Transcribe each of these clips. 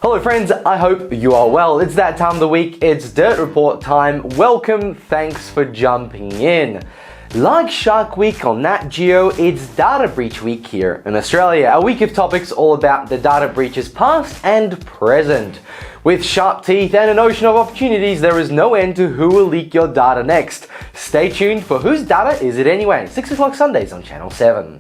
Hello friends, I hope you are well. It's that time of the week, it's Dirt Report time. Welcome, thanks for jumping in. Like Shark Week on Nat Geo, it's Data Breach Week here in Australia. A week of topics all about the data breaches past and present. With sharp teeth and an ocean of opportunities, there is no end to who will leak your data next. Stay tuned for Whose Data Is It Anyway? 6 o'clock Sundays on Channel 7.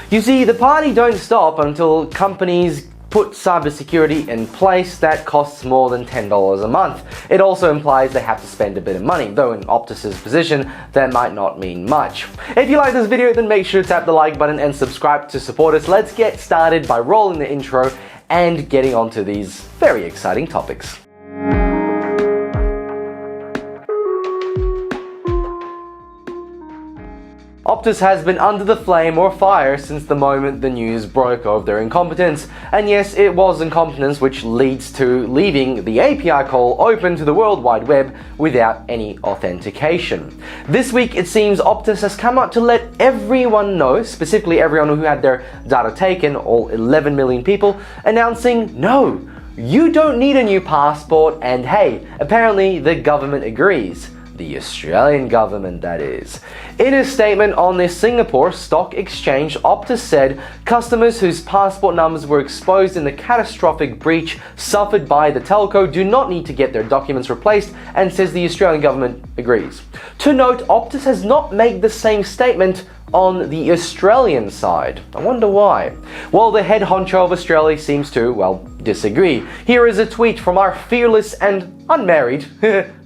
You see, the party don't stop until companies put cybersecurity in place that costs more than $10 a month. It also implies they have to spend a bit of money, though in Optus's position, that might not mean much. If you like this video, then make sure to tap the like button and subscribe to support us. Let's get started by rolling the intro and getting onto these very exciting topics. Optus has been under the flame or fire since the moment the news broke of their incompetence. And yes, it was incompetence which leads to leaving the API call open to the World Wide Web without any authentication. This week, it seems Optus has come out to let everyone know, specifically everyone who had their data taken, all 11 million people, announcing, no, you don't need a new passport, and hey, apparently the government agrees. The Australian government, that is. In a statement on the Singapore Stock Exchange, Optus said customers whose passport numbers were exposed in the catastrophic breach suffered by the telco do not need to get their documents replaced, and says the Australian government agrees. To note, Optus has not made the same statement on the Australian side. I wonder why. Well, the head honcho of Australia seems to, well, disagree. Here is a tweet from our fearless and unmarried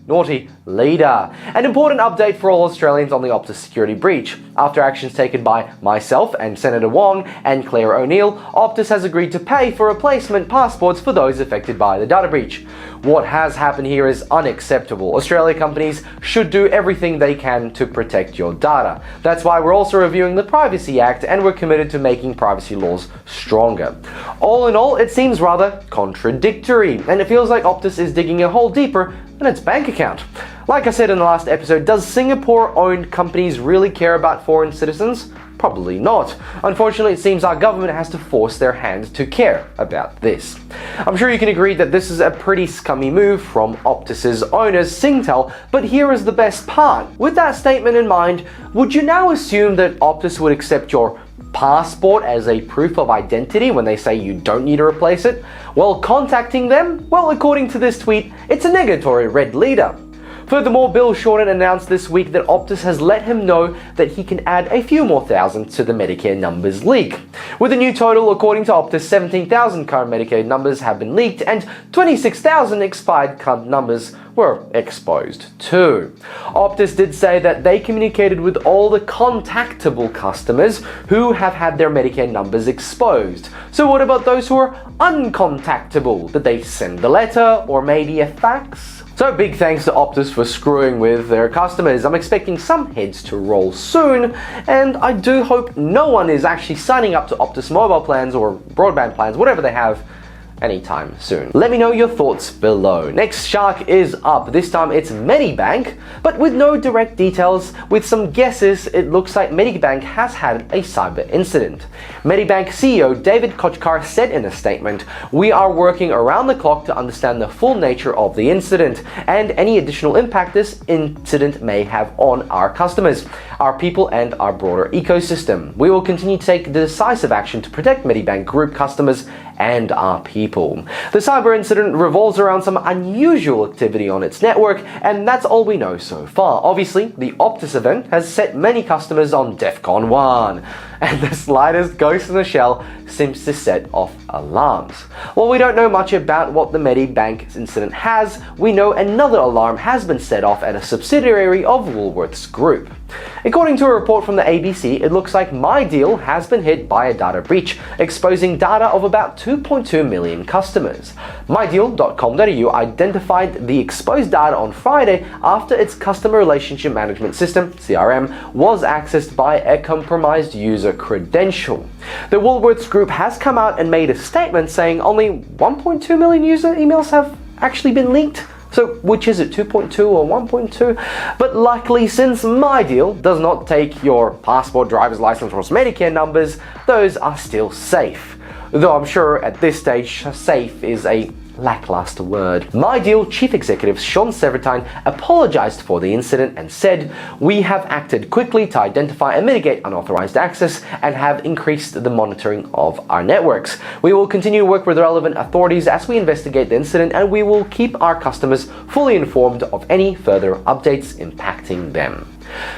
naughty leader. An important update for all Australians on the Optus security breach. After actions taken by myself and Senator Wong and Claire O'Neill, Optus has agreed to pay for replacement passports for those affected by the data breach. What has happened here is unacceptable. Australia companies should do everything they can to protect your data. That's why we're also reviewing the Privacy Act, and we're committed to making privacy laws stronger. All in all, it seems rather contradictory, and it feels like Optus is digging a hole deeper than its bank account. Like I said in the last episode, does Singapore-owned companies really care about foreign citizens? Probably not. Unfortunately, it seems our government has to force their hand to care about this. I'm sure you can agree that this is a pretty scummy move from Optus's owners, Singtel, but here is the best part. With that statement in mind, would you now assume that Optus would accept your passport as a proof of identity when they say you don't need to replace it? Well, contacting them? Well, according to this tweet, it's a negatory red leader. Furthermore, Bill Shorten announced this week that Optus has let him know that he can add a few more thousand to the Medicare numbers leak. With a new total, according to Optus, 17,000 current Medicare numbers have been leaked and 26,000 expired current numbers were exposed too. Optus did say that they communicated with all the contactable customers who have had their Medicare numbers exposed. So what about those who are uncontactable? Did they send a letter or maybe a fax? So big thanks to Optus for screwing with their customers. I'm expecting some heads to roll soon, and I do hope no one is actually signing up to Optus mobile plans or broadband plans, whatever they have, anytime soon. Let me know your thoughts below. Next shark is up. This time it's Medibank, but with no direct details. With some guesses, it looks like Medibank has had a cyber incident. Medibank CEO David Kochkar said in a statement, "We are working around the clock to understand the full nature of the incident and any additional impact this incident may have on our customers, our people and our broader ecosystem. We will continue to take decisive action to protect Medibank Group customers and our people." The cyber incident revolves around some unusual activity on its network, and that's all we know so far. Obviously, the Optus event has set many customers on DEFCON 1, and the slightest ghost in the shell seems to set off alarms. While we don't know much about what the Medibank incident has, we know another alarm has been set off at a subsidiary of Woolworths Group. According to a report from the ABC, it looks like MyDeal has been hit by a data breach, exposing data of about 2.2 million customers. MyDeal.com.au identified the exposed data on Friday after its customer relationship management system, CRM, was accessed by a compromised user credential. The Woolworths Group has come out and made a statement saying only 1.2 million user emails have actually been leaked. So which is it, 2.2 or 1.2? But luckily, since MyDeal does not take your passport, driver's license or Medicare numbers, those are still safe. Though I'm sure at this stage safe is a lackluster word. My Deal Chief Executive Sean Severtine apologized for the incident and said, "We have acted quickly to identify and mitigate unauthorized access and have increased the monitoring of our networks. We will continue to work with relevant authorities as we investigate the incident, and we will keep our customers fully informed of any further updates impacting them."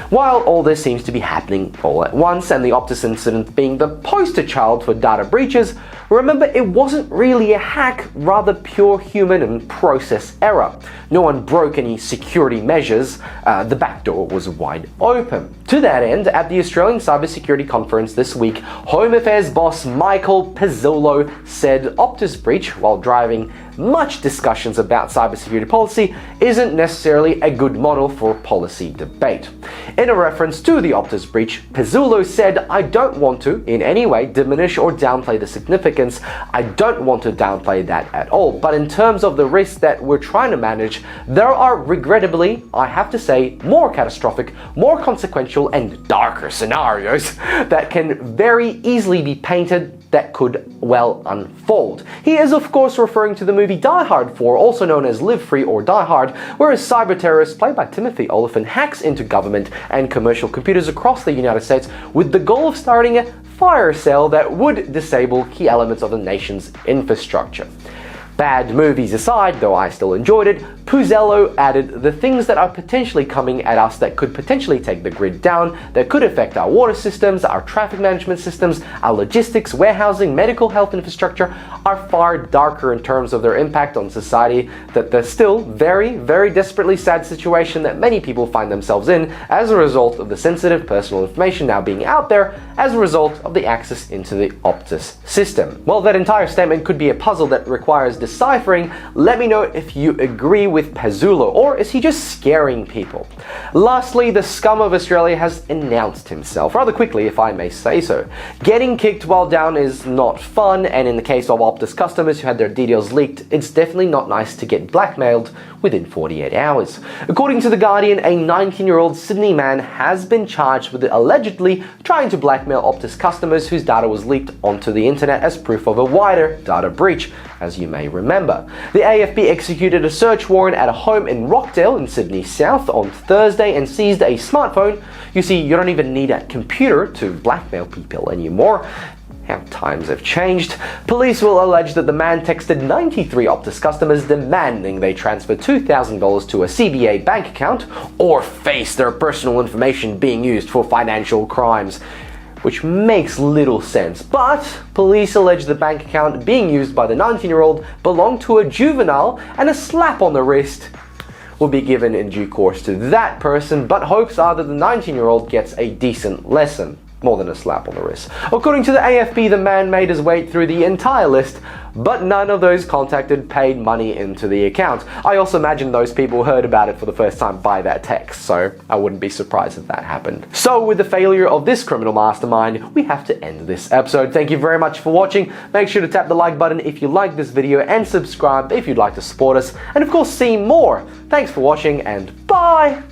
While all this seems to be happening all at once, and the Optus incident being the poster child for data breaches, remember it wasn't really a hack, rather pure human and process error. No one broke any security measures, the back door was wide open. To that end, at the Australian Cybersecurity Conference this week, Home Affairs boss Michael Pezzullo said Optus breach, while driving much discussions about cybersecurity policy, isn't necessarily a good model for policy debate. In a reference to the Optus breach, Pezzullo said, "I don't want to, in any way, diminish or downplay the significance. I don't want to downplay that at all. But in terms of the risks that we're trying to manage, there are, regrettably, I have to say, more catastrophic, more consequential, and darker scenarios that can very easily be painted that could well unfold." He is of course referring to the movie Die Hard 4, also known as Live Free or Die Hard, where a cyber terrorist played by Timothy Olyphant hacks into government and commercial computers across the United States with the goal of starting a fire sale that would disable key elements of the nation's infrastructure. Bad movies aside, though I still enjoyed it, Puzzello added the things that are potentially coming at us that could potentially take the grid down, that could affect our water systems, our traffic management systems, our logistics, warehousing, medical health infrastructure, are far darker in terms of their impact on society, that the still very, very desperately sad situation that many people find themselves in as a result of the sensitive personal information now being out there as a result of the access into the Optus system. Well, that entire statement could be a puzzle that requires deciphering. Let me know if you agree with Pezzullo, or is he just scaring people? Lastly, the scum of Australia has announced himself, rather quickly if I may say so. Getting kicked while down is not fun, and in the case of Optus customers who had their details leaked, it's definitely not nice to get blackmailed within 48 hours. According to The Guardian, a 19-year-old Sydney man has been charged with allegedly trying to blackmail Optus customers whose data was leaked onto the internet as proof of a wider data breach, as you may remember. The AFP executed a search warrant at a home in Rockdale in Sydney South on Thursday and seized a smartphone. You see, you don't even need a computer to blackmail people anymore. How times have changed. Police will allege that the man texted 93 Optus customers demanding they transfer $2,000 to a CBA bank account or face their personal information being used for financial crimes, which makes little sense. But police allege the bank account being used by the 19-year-old belonged to a juvenile, and a slap on the wrist will be given in due course to that person, but hopes are that the 19-year-old gets a decent lesson, more than a slap on the wrist. According to the AFP, the man made his way through the entire list, but none of those contacted paid money into the account. I also imagine those people heard about it for the first time by that text, so I wouldn't be surprised if that happened. So with the failure of this criminal mastermind, we have to end this episode. Thank you very much for watching. Make sure to tap the like button if you like this video and subscribe if you'd like to support us, and of course see more. Thanks for watching, and bye!